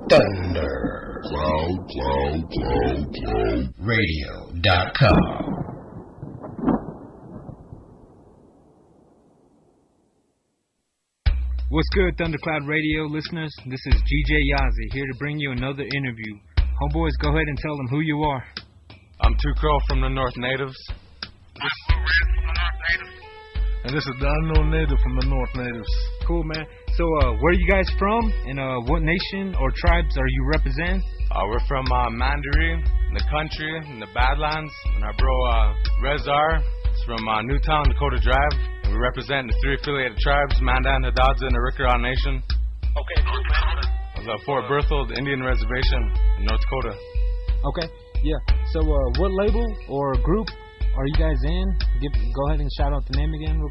Thunder. Radio.com. What's good, Thundercloud Radio listeners? This is Yazzie here to bring you another interview. Homeboys, go ahead and tell them who you are. I'm Tucro from the North Nativez. I'm Rez'R from the North Nativez. And this is the Unknown Native from the North Nativez. Cool, man. So, where are you guys from? And what nation or tribes are you representing? We're from Mandarin, in the country, in the Badlands. And our bro, Rez'R, is from Newtown, Dakota Drive. And we represent the three affiliated tribes, Mandan, Hidatsa, and the Rez'R Nation. Okay, cool, man. Of the Fort Berthold Indian Reservation in North Dakota. Okay, yeah. So, what label or group are you guys in? Go ahead and shout out the name again.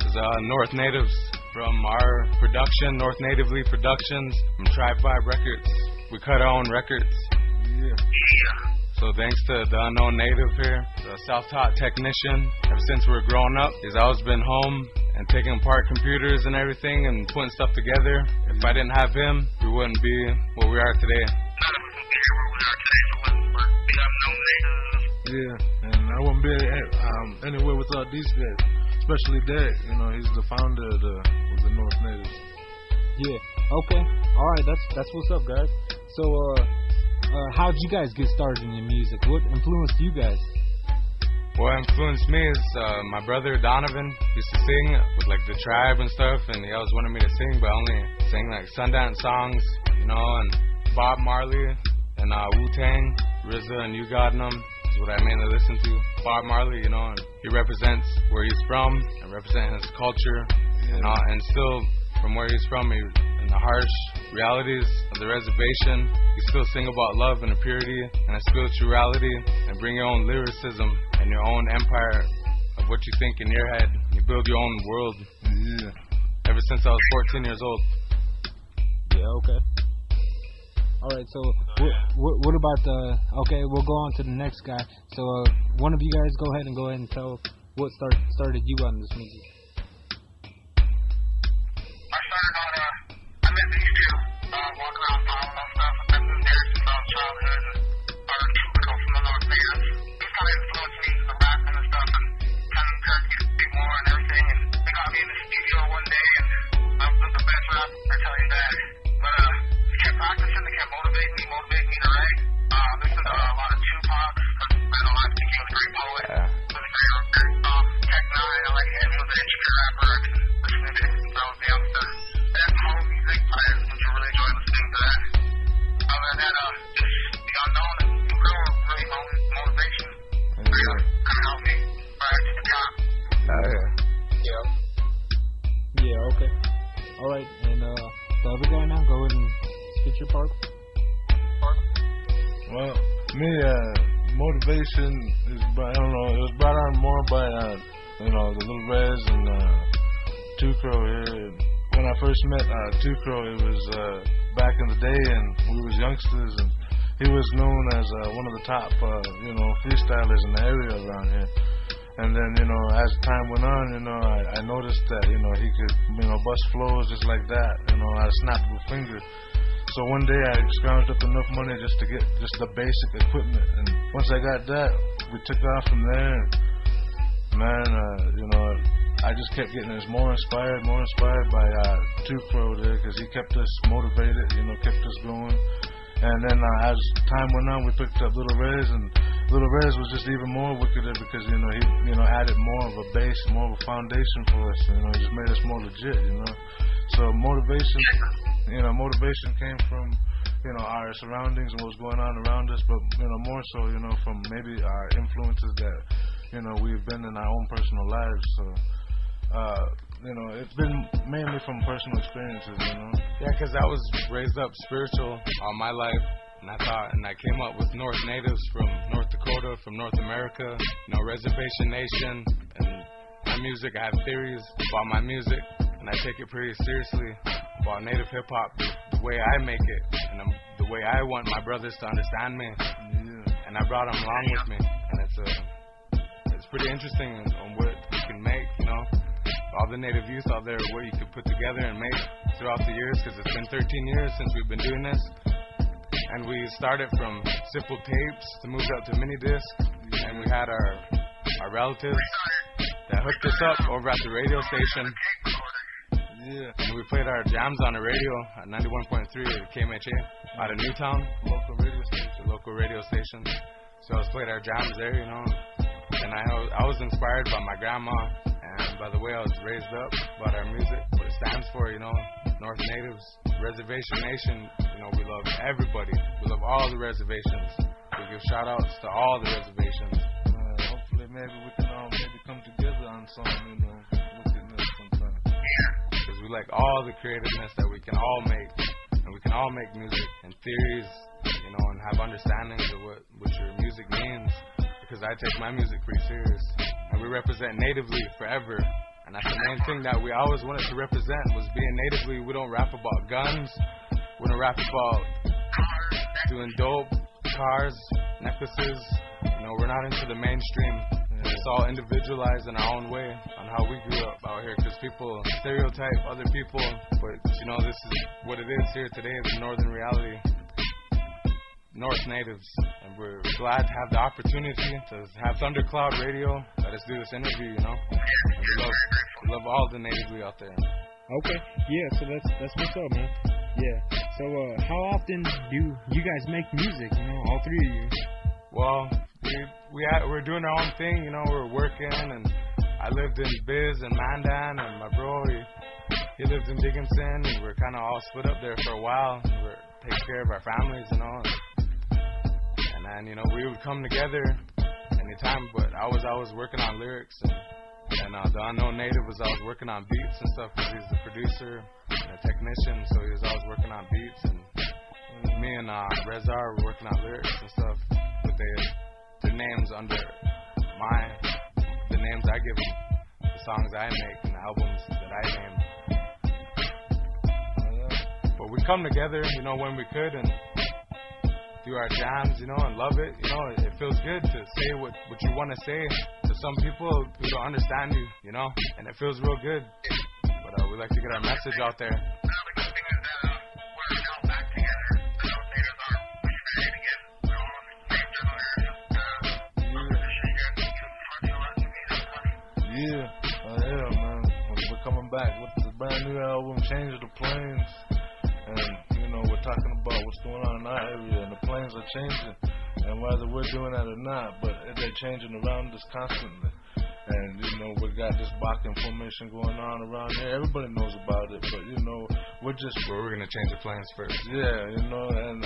It's North Nativez from our production, North Natively Productions, from Tribe 5 Records. We cut our own records. Yeah. So thanks to the Unknown Native here, the self-taught technician. Ever since we were growing up, he's always been home and taking apart computers and everything and putting stuff together. If I didn't have him, we wouldn't be what we are today. None of us would be here where we are today if it wasn't for the Unknown Native. Yeah, and I wouldn't be anywhere without these guys, especially Dad. You know, he's the founder of the North Nativez. Yeah. Okay. All right. That's what's up, guys. So, how'd you guys get started in music? What influenced you guys? What influenced me is my brother Donovan used to sing with like the tribe and stuff, and he always wanted me to sing, but I only sang like Sundance songs, you know, and Bob Marley and Wu-Tang, Rez'R and You Got 'Em is what I mainly listen to. Bob Marley, you know, and he represents where he's from and represents his culture, and still from where he's from, in the harsh realities of the reservation, you still sing about love and the purity and a spirituality, and bring your own lyricism and your own empire of what you think in your head. You build your own world. Yeah. Ever since I was 14 years old. Yeah, okay. All right, so what about okay, we'll go on to the next guy. So one of you guys go ahead and tell what started you on this music. I met these two, walking around following and stuff. I've been there since I was childhood, and our Tucro from the North Nativez. He's kind of influenced me in the rapping and stuff, and kind of encouraged me to speak more and everything. And they got me in the studio one day, and I was the best rapper, I tell you that. But they kept practicing, they kept motivating me to write. Listen to a lot of Tupac, because I know I think he was a great poet. Really great Tech Nine, I like him, he was an intricate rapper. I can listen to him since I was a youngster. That's my whole music. I really enjoy listening to that. Other than that, just the Unknown and Tucro really motivation. Kind of helped me right to the top. Yeah, okay. All right, and the other guy now, go ahead and spit your part. Well, me, motivation is, I don't know, it was brought on more by, the Little Rez and Tucro here. When I first met Tucro, it was back in the day, and we was youngsters, and he was known as one of the top, freestylers in the area around here. And then, as time went on, I noticed that, he could, bust flows just like that, at a snap of a finger. So one day I scrounged up enough money just to get just the basic equipment, and once I got that, we took off from there. And man, I just kept getting more inspired by Tucro there, because he kept us motivated, kept us going. And then as time went on, we picked up Little Rez, and Little Rez was just even more wickeder because he added more of a base, more of a foundation for us. He just made us more legit. So motivation came from our surroundings and what was going on around us, but more so from maybe our influences that we've been in our own personal lives. So it's been mainly from personal experiences. Yeah, because I was raised up spiritual all my life, and I came up with North Natives from North Dakota, from North America, Reservation Nation, and my music. I have theories about my music, and I take it pretty seriously about Native hip hop, the way I make it, and the way I want my brothers to understand me. Yeah. And I brought them along with me, and it's pretty interesting on what you can make, all the Native youth out there, what you could put together and make throughout the years, because it's been 13 years since we've been doing this. And we started from simple tapes to move up to mini disc, and we had our relatives that hooked us up over at the radio station. Yeah. And we played our jams on the radio at 91.3 at KMHA out of Newtown, local radio station. So I was playing our jams there, you know. And I was inspired by my grandma and by the way I was raised up, about our music, what it stands for, you know. North Nativez, Reservation Nation, you know, we love everybody. We love all the reservations. We give shout outs to all the reservations. Hopefully maybe we can all come together on something, you know, wickedness sometime. Because we like all the creativeness that we can all make. And we can all make music and theories, you know, and have understandings of what your music means. Because I take my music pretty serious. And we represent natively forever. And that's the main thing that we always wanted to represent, was being natively. We don't rap about guns. We don't rap about doing dope, cars, necklaces. You know, we're not into the mainstream. It's all individualized in our own way on how we grew up out here. Because people stereotype other people. But, you know, this is what it is here today. It's northern reality. North Nativez, and we're glad to have the opportunity to have Thundercloud Radio let us do this interview, you know. And we love all the natively out there. Okay, yeah, so that's what's up, man. Yeah. So how often do you guys make music, you know, all three of you? Well, we're doing our own thing, you know. We're working, and I lived in Biz and Mandan, and my bro, he lived in Dickinson, and we're kind of all split up there for a while, and we're taking care of our families, you know. And then, you know, we would come together anytime, but I was always working on lyrics, and the Unknown Native was always working on beats and stuff, because he's the producer and a technician, so he was always working on beats, and me and Rez'R were working on lyrics and stuff, with their names under the names I give them, the songs I make, and the albums that I name. But we come together, you know, when we could, and do our jams, you know, and love it. You know, it feels good to say what you want to say to some people who don't understand you, you know, and it feels real good. But we like to get our message out there. Yeah, man. We're coming back with the brand new album, Change the Planes. And, you know, we're talking about what's going on in our area, and the planes are changing. And whether we're doing that or not, but they're changing around us constantly. And, you know, we got this Bakken formation going on around here. Everybody knows about it, but, you know, we're going to change the planes first. Yeah, you know, and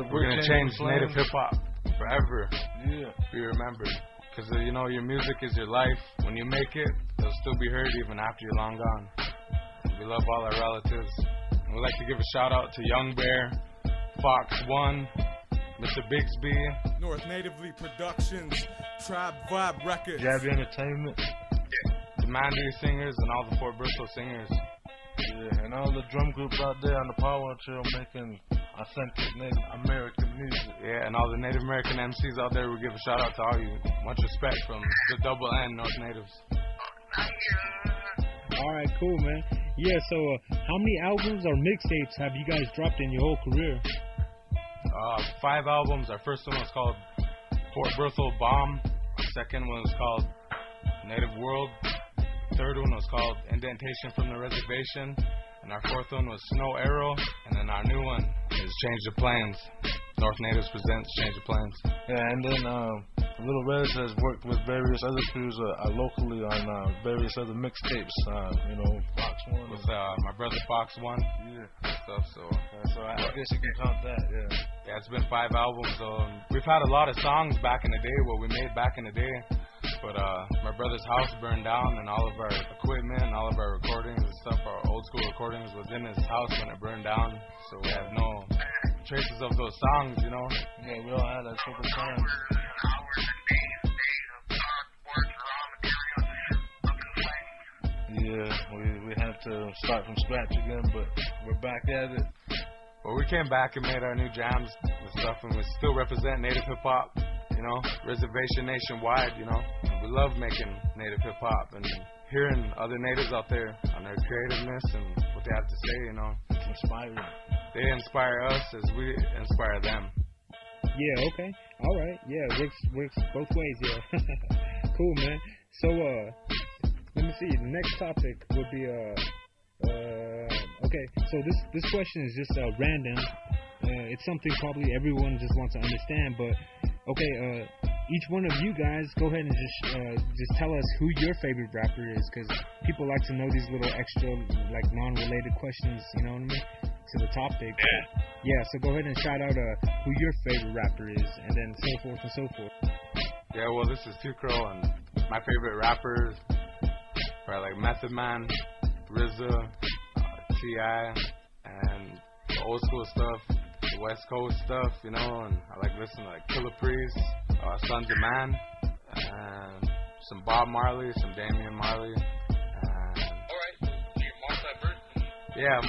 we're going to change native hip-hop forever. Yeah. Be remembered. Because, you know, your music is your life. When you make it, it'll still be heard even after you're long gone. We love all our relatives. And we'd like to give a shout out to Young Bear, Fox One, Mr. Bigsby, North Natively Productions, Tribe Vibe Records, Yazzie Entertainment, the Mandy Singers, and all the Fort Bristol Singers. Yeah, and all the drum groups out there on the Power Trail making authentic Native American music. Yeah, and all the Native American MCs out there, we give a shout out to all you. Much respect from the Double N North Natives. Alright, cool, man. Yeah, so how many albums or mixtapes have you guys dropped in your whole career? 5 albums. Our first one was called Fort Berthold Bomb. Our second one was called Native World. Third one was called Indentation from the Reservation. And our fourth one was Snow Arrow. And then our new one is Change the Planes. North Nativez presents Change the Planes. Yeah, and then Little Rez has worked with various other crews locally on various other mixtapes. You know, Fox One. With my brother Fox One. Yeah. Stuff, so I guess you can count that, yeah. Yeah, it's been 5 albums. We've had a lot of songs back in the day, what we made back in the day. But my brother's house burned down, and all of our equipment and all of our recordings and stuff, our old school recordings, was in his house when it burned down. So we have no traces of those songs, you know. Yeah, we all had that super time. Yeah, we have to start from scratch again, but we're back at it. Well, we came back and made our new jams and stuff, and we still represent Native hip hop, you know, reservation nationwide, you know. And we love making Native hip hop and hearing other natives out there on their creativeness and what they have to say, you know. it's inspiring. They inspire us as we inspire them. Yeah, okay. All right. Yeah, works both ways, yeah. Cool, man. So, let me see. The next topic would be, okay, so this question is just random. It's something probably everyone just wants to understand, but, okay, each one of you guys, go ahead and just tell us who your favorite rapper is, because people like to know these little extra, like, non-related questions, you know what I mean, to the topic. Yeah, so go ahead and shout out who your favorite rapper is, and then so forth and so forth. Yeah, well, this is Tukro, and my favorite rappers are like Method Man, Rez'R, T.I., and the old school stuff, the West Coast stuff, you know, and I like listening to like Killer Priest, Sons of Man, and some Bob Marley, some Damian Marley, and Alright, you're multi-person. yeah,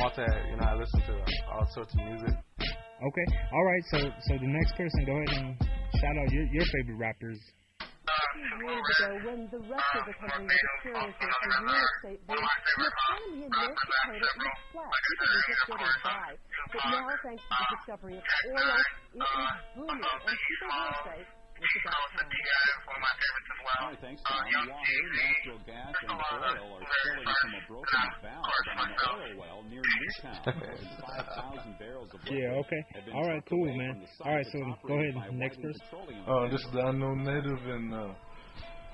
you know, I listen to all sorts of music. Okay, all right, so the next person, go ahead and shout out your favorite rappers. Years ago, when the rest of the country was experiencing a real estate boom, the economy in North Dakota was flat. People were just getting by. But now, thanks to the discovery of oil, it is booming, and people will say it's about time. One of my favorites as well. Hi, thanks, Tom. Yahoo, natural gas, and oil are spilling from a broken valve on an oil well near Newtown. 5,000 barrels of liquid Yeah, okay. have been All right, trucked cool, away man. from the site All right, that's so go operated ahead, by next Whiting person. Petroleum. This is the Unknown Native, and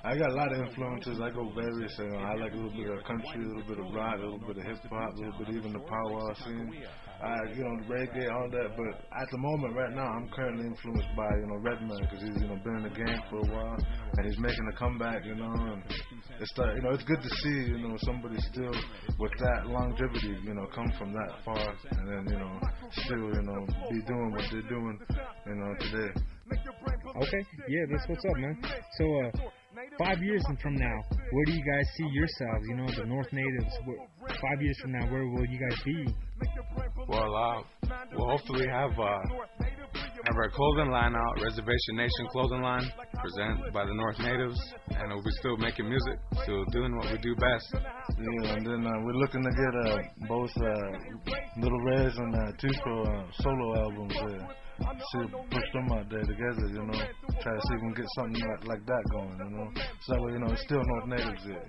I got a lot of influences. I go various. I like a little bit of country, a little bit of rock, a little bit of hip hop, a little bit even the powwow scene. Reggae, all that. But at the moment, right now, I'm currently influenced by Redman, because he's been in the game for a while and he's making a comeback. And it's good to see somebody still with that longevity, come from that far and then still be doing what they're doing today. Okay, yeah, that's what's up, man. So, 5 years from now, where do you guys see yourselves? The North Natives. 5 years from now, where will you guys be? Well, we'll hopefully have our clothing line out, Reservation Nation clothing line, presented by the North Natives, and we'll be still making music, still doing what we do best. Yeah, and then we're looking to get both Little Rez and Tukro solo albums there. Push them out there together, try to see if we can get something like that going, So that way, it's still North Natives there,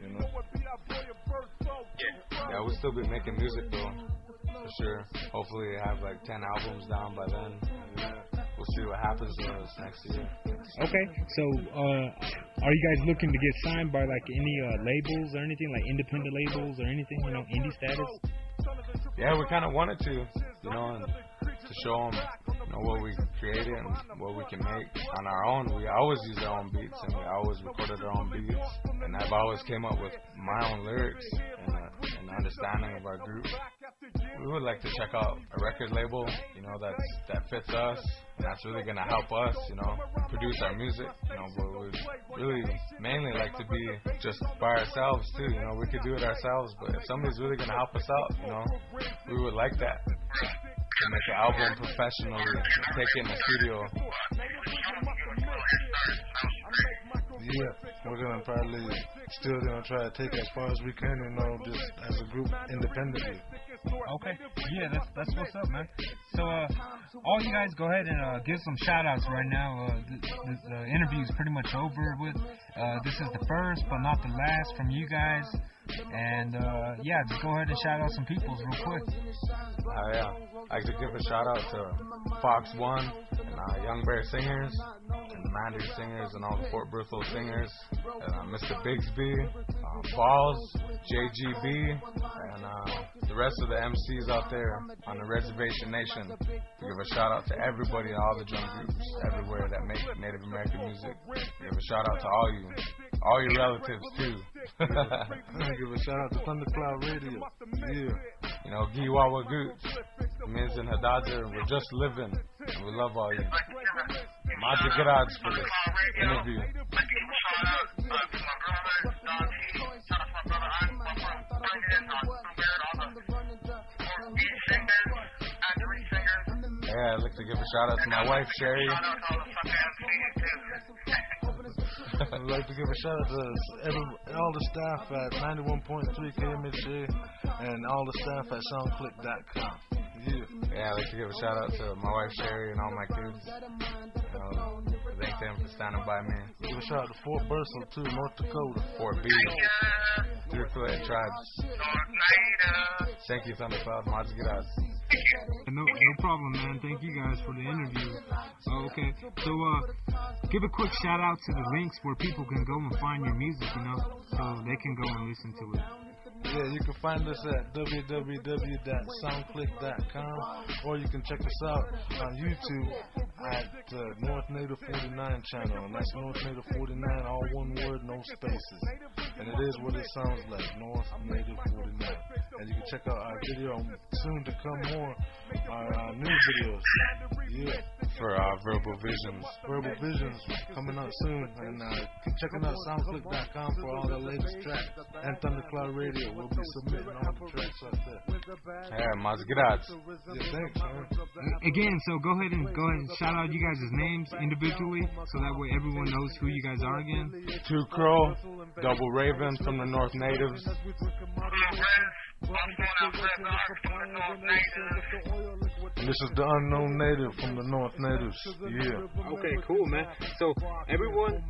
Yeah, we'll still be making music though, for sure. Hopefully have like 10 albums down by then. We'll see what happens with us next year. Okay, so are you guys looking to get signed by like any labels or anything, like independent labels or anything, indie status? Yeah, we kind of wanted to, and to show them, what we created and what we can make on our own. We always use our own beats and we always recorded our own beats. And I've always came up with my own lyrics and an understanding of our group. We would like to check out a record label, that fits us. And that's really going to help us, produce our music. But we really mainly like to be just by ourselves too. We could do it ourselves, but if somebody's really going to help us out, we would like that. To make an album professionally, take it in the studio. Yeah, we're gonna probably still try to take it as far as we can, just as a group independently. Okay, yeah, that's what's up, man. So, all you guys go ahead and give some shout outs right now. The interview is pretty much over with. This is the first, but not the last from you guys. And, yeah, just go ahead and shout out some peoples real quick. Yeah. I'd like to give a shout out to Fox One and Young Bear Singers and the Mandarin Singers and all the Fort Berthold Singers, and Mr. Bigsby, Balls, JGB, and the rest of the MCs out there on the Reservation Nation. We give a shout out to everybody, all the drum groups everywhere that make Native American music. We give a shout out to all your relatives too. Give a shout out to Thundercloud Radio. Yeah. Giwawa Goots, Miz and Hadadzer, we're just living. And we love all you. Magic Garage for this interview. Yeah, I'd like to give a shout out to my wife, Sherry. I'd like to give a shout out to all the staff at 91.3 KMHA and all the staff at soundclick.com. Yeah, I'd like to give a shout out to my wife Sherry and all my kids. Thank them for standing by me. Give a shout out to Fort Berthold too, North Dakota. Fort B, Through Tribes. Thank you, Thundercloud. Muchas gracias. No problem, man. Thank you guys for the interview. Okay, so give a quick shout out to the links where people can go and find your music, so they can go and listen to it. Yeah, you can find us at www.soundclick.com, or you can check us out on YouTube at North Native 49 channel, and that's North Native 49, all one word, no spaces. And it is what it sounds like, North Native 49. And you can check out our video soon to come more, our new videos. Yeah. For Verbal Visions. Verbal Visions coming out soon, and keep checking out soundclick.com for all the latest tracks. And Thundercloud Radio, we'll be submitting all the tracks out there. Yeah, muchas gracias. Yeah, thanks, man. Again, so go ahead and shout out you guys' names individually, so that way everyone knows who you guys are again. Two Crow, Double Raven from the North Natives. And this is the Unknown Native from the North Natives. Yeah. Okay, cool, man. So, everyone,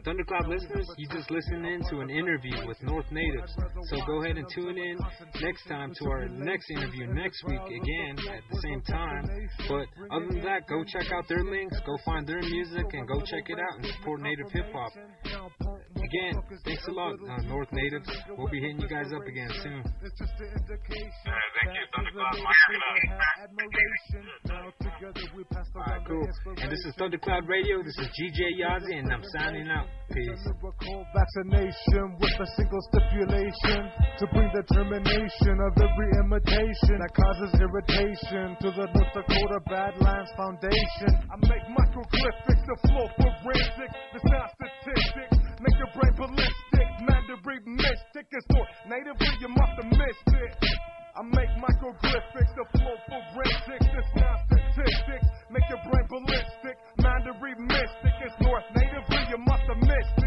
Thundercloud listeners, you just listened in to an interview with North Natives. So go ahead and tune in next time to our next interview next week again at the same time. But other than that, go check out their links, go find their music, and go check it out and support Native hip hop. Again, thanks a lot, North Natives. We'll be hitting you guys up again soon. Thank you, Thundercloud. Alright, cool. And this is Thundercloud Radio. This is GJ Yazzie, and I'm signing out. Peace. Vaccination with a single stipulation to bring the termination of every imitation that causes irritation to the North Dakota Badlands Foundation. I make microglyphics, the flow forensic, the sound statistics, make your brain ballistic, Mandarin mystic. It's North Native, you must have missed it. I make microglyphics, the flow forensics, the sound statistics, make your brain ballistic, Mandarin mystic. It's North Native, you must have missed it.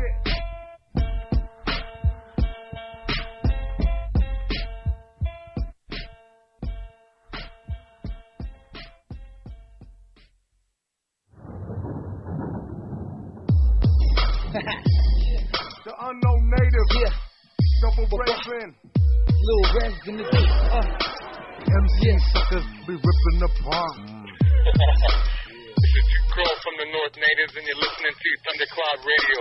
The Unknown Native, Double Raven, Little Rez in the beat. MC suckers be ripping apart. This is Two Crow from the North Natives, and you're listening to Thundercloud Radio.